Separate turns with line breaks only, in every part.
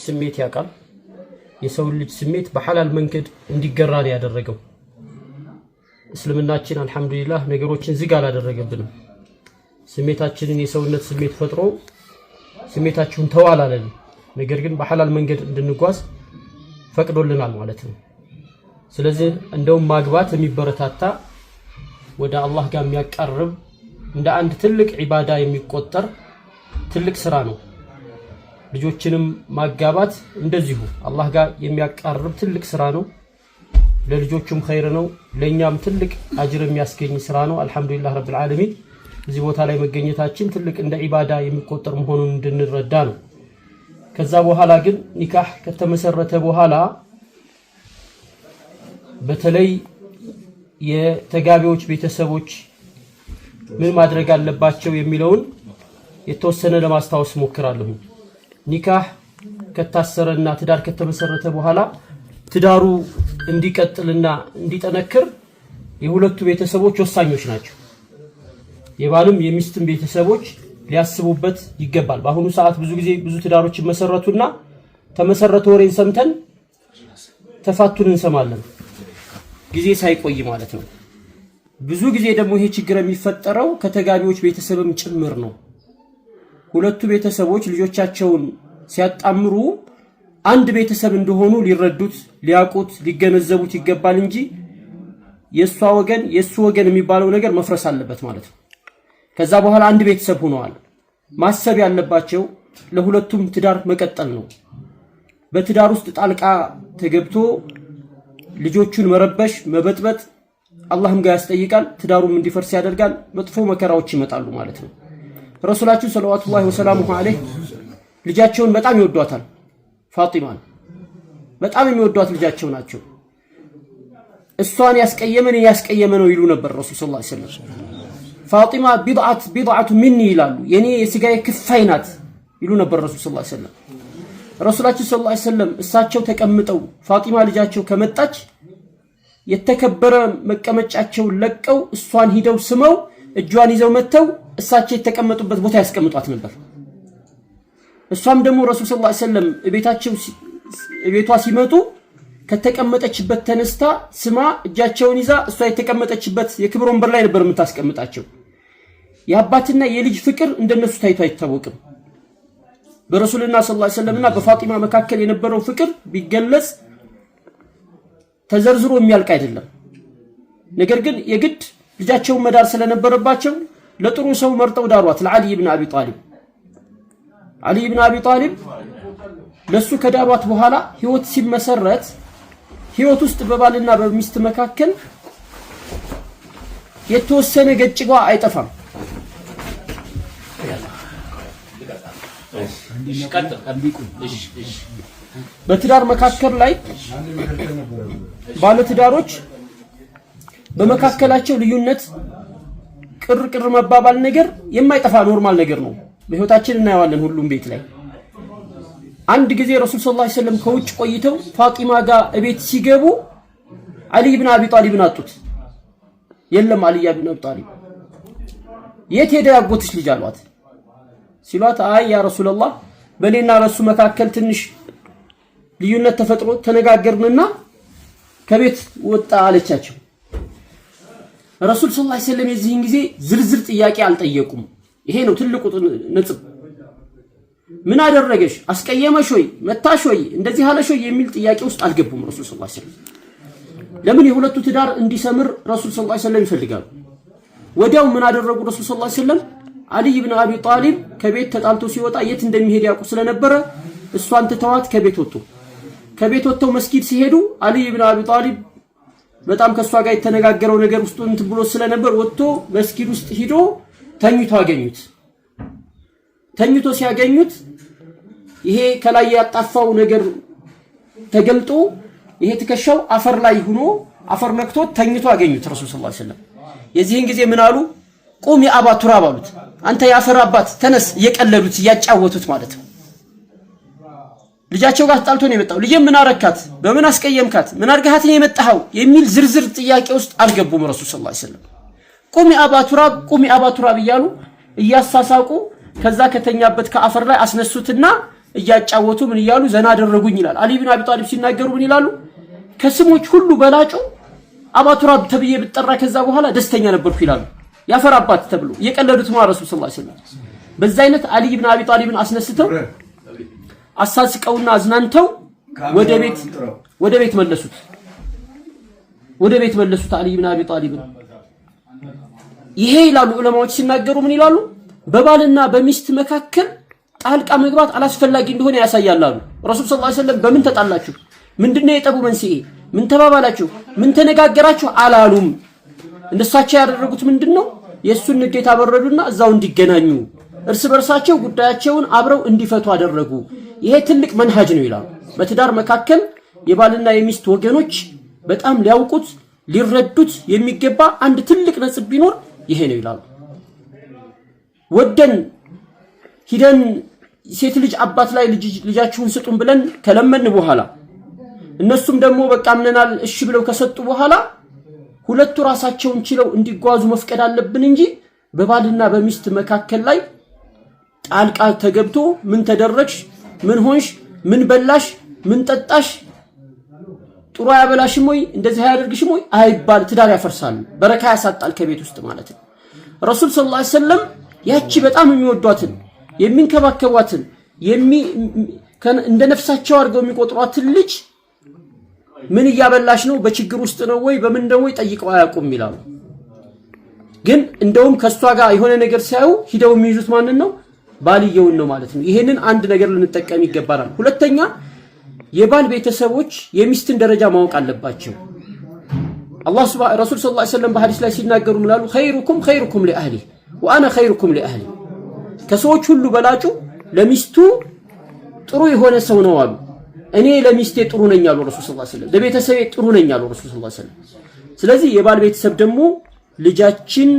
ስሜት ያቃል የሰው ልጅ ስሜት በሐላል መንገድ እንዲገራ ነው ያደረገው እስልምናችን አልহামዱሊላህ ነገሮችን ዝግ አላደረገብንም ስሜታችንን የሰውነት ስሜት ፈጥሮ ስሜታችሁን ተዋላለን ነገር ግን በሐላል መንገድ እንድንጓዝ ፈቅዶልናል ማለት ነው ስለዚህ እንደውም ማግባት የሚበረታታ ወደ አላህ ጋር የሚያቀርብ እንደ አንድ ትልቅ ዒባዳ የሚቆጠር ትልቅ ስራ ነው ልጆችንም ማጋባት እንደዚሁ አላህ ጋር የሚያቀርብ ትልቅ ስራ ነው ለልጆቹም ኸይር ነው ለኛም ትልቅ አጅር የሚያስገኝ ስራ ነው አልহামዱሊላህ ረብል ዓለሚን እዚህ ቦታ ላይ መገኘታችን ትልቅ እንደ ዒባዳ የሚቆጠር መሆኑን እንድንረዳ ነው ከዛ በኋላ ግን ኒካህ ከተመሰረተ በኋላ በተለይ የተጋቢዎች ቤተሰቦች ምን ማድረግ አለባቸው የሚለውን የተወሰነ ለማስታወስ ሞክራለሁ ኒካህ ከታሰረና ትዳር ከተመሰረተ በኋላ ትዳሩ እንዲቀጥልና እንዲጠነክር የሁለቱ ቤተሰቦች ወሳኞች ናቸው የባልም የሚስትም ቤተሰቦች ሊያስቡበት ይገባል በአሁኑ ሰዓት ብዙ ጊዜ ብዙ ትዳሮች መሰረቱና ተመሰረተ ወሬን ሰምተን ተፋቱን እንሰማለን ጊዜ ሳይቆይ ማለት ነው ብዙ ጊዜ ደግሞ ይሄ ችግር የሚፈጠረው ከተጋቢዎች ቤተሰብም ጭምር ነው ሁለቱ ቤተሰቦች ልጆቻቸውን ሲያጣምሩ አንድ ቤተሰብ እንደሆኑ ሊረዱት ሊያቁት ሊገነዘቡት ይገባል እንጂ የሷ ወገን የሱ ወገን የሚባለው ነገር መፍረስ አለበት ማለት ነው ከዛ በኋላ አንድ ቤተሰብ ሆነዋል ማሰብ ያለባቸው ለሁለቱም ትዳር መቀጠል ነው በትዳር ውስጥ ጣልቃ ተገብቶ ልጆቹን መረበሽ መበጥበጥ አላህም ጋር ያስጠይቃል ትዳሩም እንዲፈርስ ያደርጋል መጥፎ መከራዎች ይመጣሉ ማለት ነው ረሱላችን ሰለላሁ ዐለይሂ ወሰለም ልጃቸውን በጣም ይወዷታል ፋጢማን በጣም የሚወዷት ልጃቸው ናቸው እሷን ያስቀየመ ነው ይሉ ነበር ረሱል ሰለላሁ ዐለይሂ ወሰለም ፋጢማ ቢድዓቱ ሚኒ ይላሉ የኔ የስጋዬ ክፋይ ናት ይሉ ነበር ረሱል ሰለላሁ ዐለይሂ ወሰለም ረሱላችን ሰለላሁ ዐለይሂ ወሰለም እሳቸው ተቀምጠው ፋጢማ ልጃቸው ከመጣች የተከበረ መቀመጫቸው ለቀው እሷን ሂደው ስመው እጇን ይዘው መተው እሳቸው የተቀመጡበት ቦታ ያስቀምጧት ነበር እሷም ደግሞ ረሱል ሰለላሁ ዐለይሂ ወሰለም ቤቷ ሲመጡ ከተቀመጠችበት ተነስታ ስማ እጃቸውን ይዛ እሷ የተቀመጠችበት የክብር ወንበር ላይ ነበር የምታስቀምጣቸው የአባትና የልጅ ፍቅር እንደነሱ ታይቶ አይታወቅም በረሱልና ሰለላሁ ዐለይሂ ወሰለምና በፋጢማ መካከል የነበረው ፍቅር ቢገለጽ ተዘርዝሮ የሚያልቅ አይደለም ነገር ግን የግድ ልጃቸውን መዳር ስለነበረባቸው ለጥሩ ሰው መርጠው ዳሯት ለዓሊ ኢብኑ አቢ ጣሊብ ዓሊ ኢብኑ አቢ ጣሊብ ለሱ ከዳሯት በኋላ ህይወት ሲመሰረት ህይወት ውስጥ በባልና በሚስት መካከል የተወሰነ ገጭጓ አይጠፋም በትዳር መካከል ላይ ባለ ትዳሮች በመካከላቸው ልዩነት ቅርቅር መባባል ነገር የማይጠፋ ኖርማል ነገር ነው በህይወታችን እናየዋለን ሁሉም ቤት ላይ አንድ ጊዜ ረሱል ሰለላሁ ዐለይሂ ወሰለም ከውጭ ቆይተው ፋጢማ ጋር እቤት ሲገቡ አሊ ኢብኑ አቢ ጣሊብን አጡት የለም አሊ ኢብኑ አቢ ጣሊብ የት ሄደ ያጎትሽ ልጅ አሏት ሲሏት አይ ያ ረሱላህ በኔና በሱ መካከል ትንሽ ልዩነት ተፈጥሮ ተነጋገርንና ከቤት ወጣ አለቻቸው ረሱል ሰለላሁ ዐለይሂ ወሰለም የዚህን ጊዜ ዝርዝር ጥያቄ አልጠየቁም ይሄ ነው ትልቁ ነጥብ ምን አደረገሽ አስቀየመሽ ወይ መታሽ ወይ እንደዚህ አለሽ ወይ የሚል ጥያቄ ውስጥ አልገቡም ረሱል ሰለላሁ ዐለይሂ ወሰለም ለምን የሁለቱ ትዳር እንዲሰምር ረሱል ሰለላሁ ዐለይሂ ወሰለም ይፈልጋሉ ወዲያው ምን አደረጉ ረሱል ሰለላሁ ዐለይሂ ወሰለም አሊ ኢብኑ አቢ ጣሊብ ከቤት ተጣልቶ ሲወጣ የት እንደሚሄድ ያውቁ ስለነበረ እሷን ተተዋት ከቤት ወጥተው መስጊድ ሲሄዱ አሊ ኢብኑ አቢ ጣሊብ በጣም ከሷ ጋር የተነጋገረው ነገር ውስጥ እንትን ብሎ ስለነበር ወጥቶ መስጊድ ውስጥ ሄዶ ተኝቶ ሲያገኙት ይሄ ከላይ ያጣፋው ነገር ተገልጦ ይሄ ተከሻው አፈር ላይ ሆኖ አፈር ነክቶ ተኝቶ አገኙት ረሱል ሰለላሁ ዐለይሂ ወሰለም የዚህን ጊዜ ምን አሉ ቁም የአባ ቱራብ አሉት አንተ ያፈር አባት ተነስ እየቀለሉት እያጫወቱት ማለት ነው ልጃቸው ጋር ተጣልቶ ነው የመጣው ልጅ ምን አረካት በምን አስቀየምካት ምን አርጋሃት ነው የመጣው የሚል ዝርዝር ጥያቄ ውስጥ አልገቡም ረሱል ሰለላሁ ዐለይሂ ወሰለም ቁም የአባ ቱራብ እያሉ እያሳሳቁ ከዛ ከተኛበት ከአፈር ላይ አስነሱትና እያጫወቱ ምን ይያሉ ዘና አደረጉኝ ይላል። አሊ ኢብኑ አቢ ጣሊብ ሲናገሩ ምን ይላሉ? ከስሞች ሁሉ በላጩ አባ ቱራብ ተብዬ ብጠራ ከዛ በኋላ ደስተኛ ነበርኩ ይላሉ። ያፈራባት ተብሎ የቀለዱት ነው ረሱል ሰለላሁ ዐለይሂ ወሰለም። በዛ አይነት አሊ ኢብኑ አቢ ጣሊብን አስነስተው አሳስቀውና አዝናንተው ወደ ቤት መለሱት አሊ ኢብኑ አቢ ጣሊብን። ይሄ ይላሉ ዑለማዎች ሲናገሩ ምን ይላሉ? በባልና በሚስት መካከል ጣልቃ መግባት አላስፈላጊ እንደሆነ ያሳያል አሉ። ረሱል ሰለላሁ ዐለይሂ ወሰለም በምን ተጣላችሁ? ምንድነው የጠቡ መንስኤ? ምን ተባባላችሁ? ምን ተነጋገራችሁ አላሉም። እነሳቸው ያደረጉት ምንድነው? የሱን ንዴት አበረዱና እዛው እንዲገናኙ እርስ በርሳቸው ጉዳያቸውን አብረው እንዲፈቱ አደረጉ። ይሄ ትልቅ መንሃጅ ነው ይላሉ። በትዳር መካከል የባልና የሚስት ወገኖች በጣም ሊያውቁት ሊረዱት የሚገባ አንድ ትልቅ ነጥብ ቢኖር ይሄ ነው ይላሉ። ወደን ሂደን ሴት ልጅ አባት ላይ ልጃችሁን ስጡን ብለን ከለመን በኋላ እነሱም ደግሞ በቃ ምነናል እሺ ብለው ከሰጡ በኋላ ሁለቱ ራሳቸውን ችለው እንዲጓዙ መፍቀድ አለብን እንጂ በባልና በሚስት መካከል ላይ ጣልቃ ተገብቶ ምን ተደረግሽ፣ ምን ሆንሽ፣ ምን በላሽ፣ ምን ጠጣሽ፣ ጥሩ ያበላሽም ወይ እንደዚህ ያደርግሽም ወይ አይባል። ትዳር ያፈርሳል፣ በረካ ያሳጣል ከቤት ውስጥ ማለት ነው። ረሱል ሰለላሁ ዐለይሂ ወሰለም ያቺ በጣም የሚወዷትን የሚንከባከቧትን እንደ ነፍሳቸው አድርገው የሚቆጥሯትን ልጅ ምን እያበላሽ ነው፣ በችግር ውስጥ ነው ወይ በምን ነው ወይ ጠይቀው አያውቁም ይላሉ። ግን እንደውም ከሷ ጋር የሆነ ነገር ሲያዩ ሂደው የሚይዙት ማንን ነው? ባልየውን ነው ማለት ነው። ይሄንን አንድ ነገር ልንጠቀም ይገባናል። ሁለተኛ የባል ቤተሰቦች የሚስትን ደረጃ ማወቅ አለባቸው። ረሱል ሰለላሁ ዐለይሂ ወሰለም በሐዲስ ላይ ሲናገሩ ምላሉ ኸይሩኩም ሊአህሊ ወአና ኸይሩኩም ሊአህሊ። ከሰዎች ሁሉ በላጩ ለሚስቱ ጥሩ የሆነ ሰው ነው አሉ። እኔ ለሚስቴ ጥሩ ነኝ አሉ ረሱል ሰለላሁ ዐለይሂ ወሰለም። ለቤተሰቤ ጥሩ ነኝ አሉ ረሱል ሰለላሁ ዐለይሂ ወሰለም። ስለዚህ የባል ቤተሰብ ደግሞ ልጃችን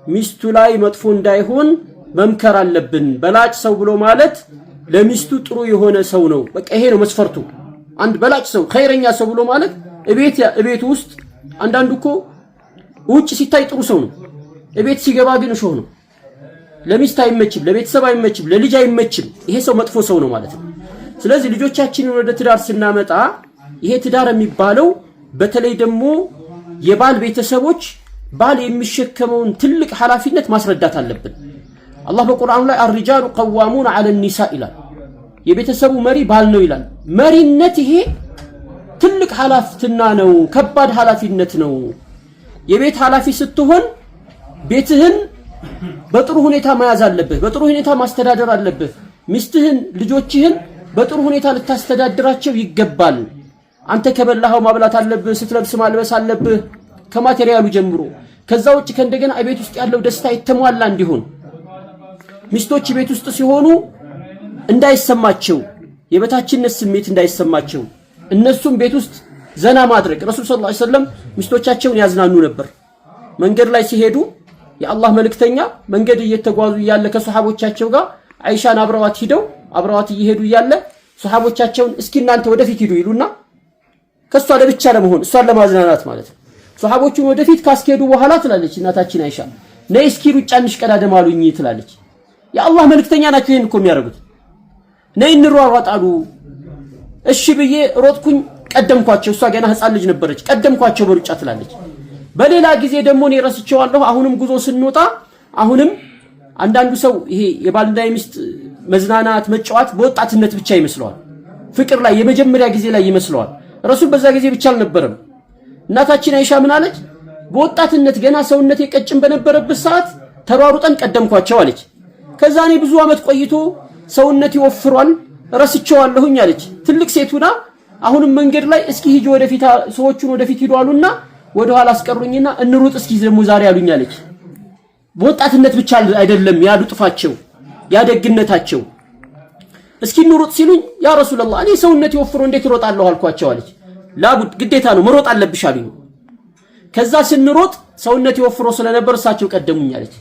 ሚስቱ ላይ መጥፎ እንዳይሆን መምከር አለብን። በላጭ ሰው ብሎ ማለት ለሚስቱ ጥሩ የሆነ ሰው ነው። በቃ ይሄ ነው መስፈርቱ። አንድ በላጭ ሰው ኸይረኛ ሰው ብሎ ማለት እቤቱ ውስጥ አንዳንዱ እኮ ውጭ ሲታይ ጥሩ ሰው ነው፣ እቤት ሲገባ ግን እሾህ ነው። ለሚስት አይመችም፣ ለቤተሰብ አይመችም፣ ለልጅ አይመችም። ይሄ ሰው መጥፎ ሰው ነው ማለት ነው። ስለዚህ ልጆቻችንን ወደ ትዳር ስናመጣ ይሄ ትዳር የሚባለው በተለይ ደግሞ የባል ቤተሰቦች ባል የሚሸከመውን ትልቅ ኃላፊነት ማስረዳት አለብን። አላህ በቁርአኑ ላይ አርጃሉ ቀዋሙን ዐለ ኒሳ ይላል። የቤተሰቡ መሪ ባል ነው ይላል። መሪነት ይሄ ትልቅ ኃላፊነት ነው፣ ከባድ ኃላፊነት ነው። የቤት ኃላፊ ስትሆን ቤትህን በጥሩ ሁኔታ መያዝ አለብህ፣ በጥሩ ሁኔታ ማስተዳደር አለብህ። ሚስትህን ልጆችህን በጥሩ ሁኔታ ልታስተዳድራቸው ይገባል። አንተ ከበላኸው ማብላት አለብህ፣ ስትለብስ ማልበስ አለብህ ከማቴሪያሉ ጀምሮ። ከዛ ውጭ ከእንደገና ቤት ውስጥ ያለው ደስታ የተሟላ እንዲሆን ሚስቶች ቤት ውስጥ ሲሆኑ እንዳይሰማቸው የበታችነት ስሜት እንዳይሰማቸው እነሱም ቤት ውስጥ ዘና ማድረግ። ረሱል ሰለላሁ ዐለይሂ ወሰለም ሚስቶቻቸውን ያዝናኑ ነበር። መንገድ ላይ ሲሄዱ የአላህ መልእክተኛ መንገድ እየተጓዙ እያለ ከሱሐቦቻቸው ጋር አይሻን አብረዋት እየሄዱ እያለ ሱሐቦቻቸውን እስኪ እናንተ ወደፊት ሂዱ ይሉና ከሷ ለብቻ ለመሆን እሷን ለማዝናናት ማለት ነው። ሱሐቦቹን ወደፊት ካስኬዱ በኋላ ትላለች እናታችን አይሻ ነይ እስኪ ሩጫ እንሽቀዳደም አሉኝ ትላለች። የአላህ መልእክተኛ ናቸው ይሄን እኮ የሚያደርጉት። ነይ እንሯሯጥ አሉ። እሺ ብዬ ሮጥኩኝ፣ ቀደምኳቸው። እሷ ገና ህፃን ልጅ ነበረች፣ ቀደምኳቸው በሩጫ ትላለች። በሌላ ጊዜ ደግሞ እኔ ረስቼዋለሁ። አሁንም ጉዞ ስንወጣ አሁንም አንዳንዱ ሰው ይሄ የባልና የሚስት መዝናናት መጫወት በወጣትነት ብቻ ይመስለዋል። ፍቅር ላይ የመጀመሪያ ጊዜ ላይ ይመስለዋል። ረሱል በዛ ጊዜ ብቻ አልነበረም። እናታችን አይሻ ምን አለች? በወጣትነት ገና ሰውነቴ ቀጭን በነበረበት ሰዓት ተሯሩጠን ቀደምኳቸው አለች። ከዛ እኔ ብዙ አመት ቆይቶ ሰውነቴ ወፍሯል ረስቼዋለሁኝ አለች። ትልቅ ሴት ሁና አሁንም መንገድ ላይ እስኪ ሂጂ ወደፊት ሰዎቹን ወደፊት ሂዱ አሉና ወደ ኋላ አስቀሩኝና እንሩጥ እስኪ ደግሞ ዛሬ አሉኝ አለች። በወጣትነት ብቻ አይደለም ያዱ ጥፋቸው ያደግነታቸው። እስኪ እንሩጥ ሲሉኝ ያ ረሱላህ እኔ ሰውነቴ ወፍሮ እንዴት እሮጣለሁ አልኳቸው አለች። ላቡድ ግዴታ ነው መሮጥ አለብሽ አሉኝ። ከዛ ስንሮጥ ሰውነቴ ወፍሮ ስለነበር እሳቸው ቀደሙኝ አለች።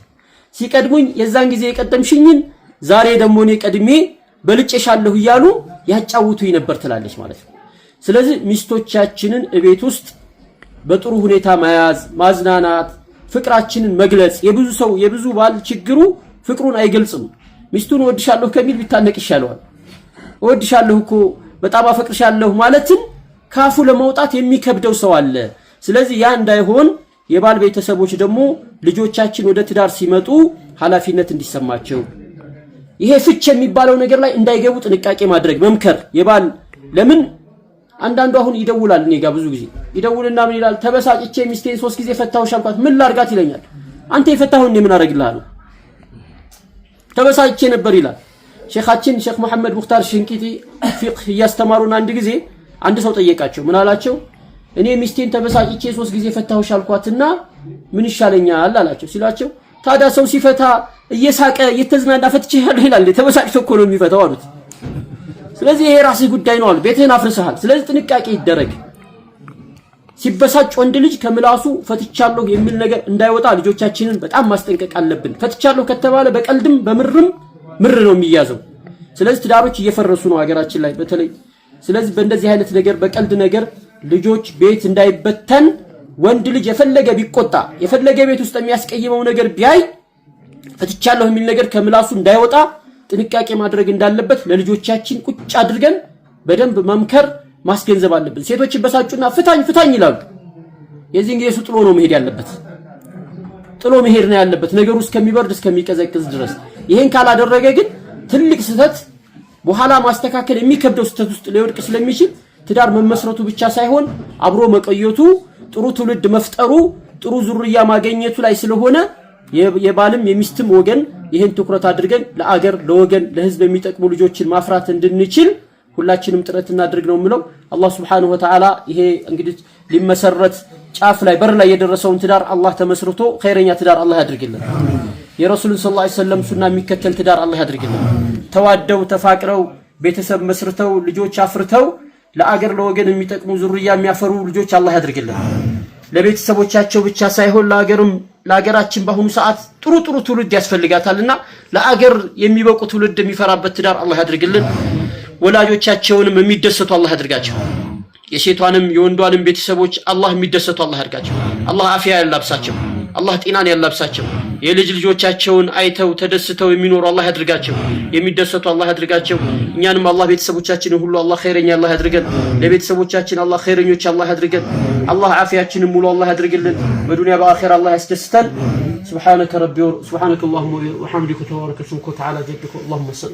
ሲቀድሙኝ የዛን ጊዜ የቀደምሽኝን ዛሬ ደግሞ እኔ ቀድሜ በልጬሻለሁ እያሉ ያጫውቱኝ ነበር ትላለች ማለት ነው። ስለዚህ ሚስቶቻችንን እቤት ውስጥ በጥሩ ሁኔታ መያዝ፣ ማዝናናት፣ ፍቅራችንን መግለጽ። የብዙ ባል ችግሩ ፍቅሩን አይገልጽም። ሚስቱን ወድሻለሁ ከሚል ቢታነቅ ይሻለዋል። እወድሻለሁ እኮ በጣም አፈቅርሻለሁ ማለትን ካፉ ለማውጣት የሚከብደው ሰው አለ ስለዚህ ያ እንዳይሆን የባል ቤተሰቦች ደግሞ ልጆቻችን ወደ ትዳር ሲመጡ ኃላፊነት እንዲሰማቸው ይሄ ፍች የሚባለው ነገር ላይ እንዳይገቡ ጥንቃቄ ማድረግ መምከር የባል ለምን አንዳንዱ አሁን ይደውላል እኔ ጋር ብዙ ጊዜ ይደውልና ምን ይላል ተበሳጭቼ ሚስቴን 3 ጊዜ ፈታውሽ አልኳት ምን ላርጋት ይለኛል አንተ የፈታሁን ምን አረግልሃለሁ ተበሳጭቼ ነበር ይላል ሼኻችን ሼክ መሐመድ ሙክታር ሽንቂቲ ፊቅህ ያስተማሩና አንድ ጊዜ አንድ ሰው ጠየቃቸው ምን አላቸው እኔ ሚስቴን ተበሳጭቼ 3 ጊዜ ፈታውሽ አልኳትና ምን ይሻለኛል አላቸው ሲላቸው ታዲያ ሰው ሲፈታ እየሳቀ እየተዝናና ፈትቼሃለሁ ይላል ተበሳጭቶ እኮ ነው የሚፈታው አሉት ስለዚህ ይሄ ራስህ ጉዳይ ነው አሉ ቤትህን አፍርሰሃል ስለዚህ ጥንቃቄ ይደረግ ሲበሳጭ ወንድ ልጅ ከምላሱ ፈትቻለሁ የሚል ነገር እንዳይወጣ ልጆቻችንን በጣም ማስጠንቀቅ አለብን ፈትቻለሁ ከተባለ በቀልድም በምርም ምር ነው የሚያዘው ስለዚህ ትዳሮች እየፈረሱ ነው ሀገራችን ላይ በተለይ ስለዚህ በእንደዚህ አይነት ነገር በቀልድ ነገር ልጆች ቤት እንዳይበተን ወንድ ልጅ የፈለገ ቢቆጣ የፈለገ ቤት ውስጥ የሚያስቀይመው ነገር ቢያይ ፈትቻለሁ የሚል ነገር ከምላሱ እንዳይወጣ ጥንቃቄ ማድረግ እንዳለበት ለልጆቻችን ቁጭ አድርገን በደንብ መምከር ማስገንዘብ አለብን ሴቶች ይበሳጩና ፍታኝ ይላሉ የዚህን ጊዜ ጥሎ ነው መሄድ ያለበት ጥሎ መሄድ ነው ያለበት ነገሩ እስከሚበርድ እስከሚቀዘቅዝ ድረስ ይሄን ካላደረገ ግን ትልቅ ስህተት በኋላ ማስተካከል የሚከብደው ስህተት ውስጥ ሊወድቅ ስለሚችል ትዳር መመስረቱ ብቻ ሳይሆን አብሮ መቆየቱ ጥሩ ትውልድ መፍጠሩ ጥሩ ዙርያ ማግኘቱ ላይ ስለሆነ የባልም የሚስትም ወገን ይሄን ትኩረት አድርገን ለአገር ለወገን ለህዝብ የሚጠቅሙ ልጆችን ማፍራት እንድንችል ሁላችንም ጥረት እናድርግ ነው ምለው አላህ Subhanahu Wa Ta'ala ይሄ እንግዲህ ሊመሰረት ጫፍ ላይ በር ላይ የደረሰውን ትዳር አላህ ተመስርቶ ኸይረኛ ትዳር አላህ ያድርግልን የረሱልን ሰለላሁ ዐለይሂ ወሰለም ሱና የሚከተል ትዳር አላህ ያድርግልን ተዋደው ተፋቅረው ቤተሰብ መስርተው ልጆች አፍርተው ለአገር ለወገን የሚጠቅሙ ዙርያ የሚያፈሩ ልጆች አላህ ያድርግልን ለቤተሰቦቻቸው ብቻ ሳይሆን ለአገራችን በአሁኑ ሰዓት ጥሩ ትውልድ ያስፈልጋታልና ለአገር የሚበቁ ትውልድ የሚፈራበት ትዳር አላህ ያድርግልን ወላጆቻቸውንም የሚደሰቱ አላህ ያድርጋቸው የሴቷንም የወንዷንም ቤተሰቦች አላህ የሚደሰቱ አላህ ያድርጋቸው አላህ አፊያ ያላብሳቸው አላህ ጤናን ያላብሳቸው የልጅ ልጆቻቸውን አይተው ተደስተው የሚኖሩ አላህ ያድርጋቸው የሚደሰቱ አላህ ያድርጋቸው እኛንም አላህ ቤተሰቦቻችንን ሁሉ አላህ ኸይረኛ አላህ ያድርገን ለቤተሰቦቻችን አላህ ኸይረኞች አላህ ያድርገን አላህ አፊያችንን ሙሉ አላህ ያድርግልን በዱንያ በአኺራ አላህ ያስደስተን سبحانك ربي سبحانك اللهم وبحمدك تبارك اسمك وتعالى جدك اللهم صل